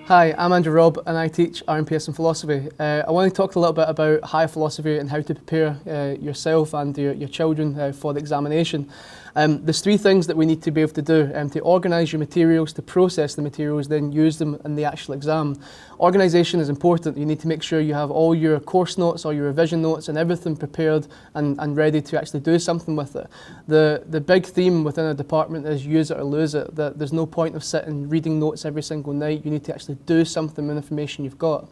Hi, I'm Andrew Robb and I teach RMPS and philosophy. I want to talk a little bit about higher philosophy and how to prepare yourself and your children for the examination. There's three things that we need to be able to do to organise your materials, to process the materials, then use them in the actual exam. Organisation is important. You need to make sure you have all your course notes, all your revision notes and everything prepared and ready to actually do something with it. The big theme within a department is use it or lose it. That there's no point of sitting reading notes every single night. You need to actually do something with the information you've got.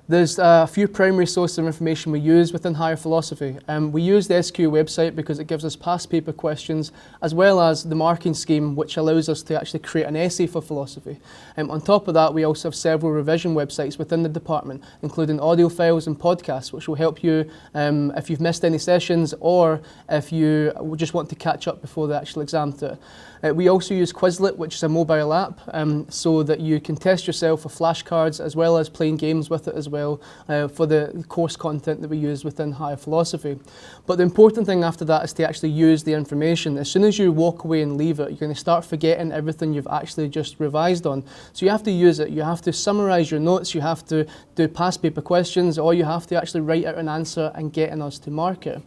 There's a few primary sources of information we use within higher philosophy. We use the SQ website because it gives us past paper questions as well as the marking scheme which allows us to actually create an essay for philosophy. On top of that, we also have several revision websites within the department, including audio files and podcasts, which will help you if you've missed any sessions or if you just want to catch up before the actual exam. We also use Quizlet, which is a mobile app, so that you can test yourself with flashcards as well as playing games with it as well for the course content that we use within higher philosophy. But the important thing after that is to actually use the information. As soon as you walk away and leave it, you're going to start forgetting everything you've actually just revised on. So you have to use it. You have to summarise your notes. You have to do past paper questions, or you have to actually write out an answer and get us to mark it.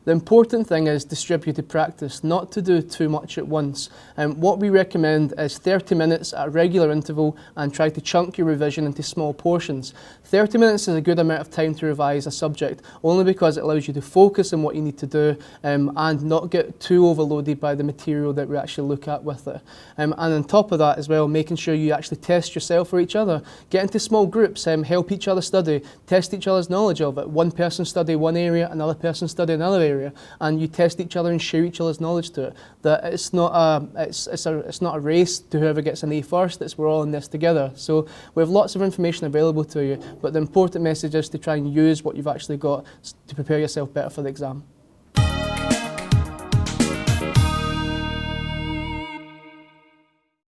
The important thing is distributed practice, not to do too much at once. What we recommend is 30 minutes at a regular interval and try to chunk your revision into small portions. 30 minutes is a good amount of time to revise a subject, only because it allows you to focus on what you need to do and not get too overloaded by the material that we actually look at with it. And on top of that as well, making sure you actually test yourself or each other. Get into small groups, help each other study, test each other's knowledge of it. One person study one area, another person study another area, and you test each other and share each other's knowledge to it. That it's not a race to whoever gets an A first. It's we're all in this together. So we have lots of information available to you, but the important message is to try and use what you've actually got to prepare yourself better for the exam.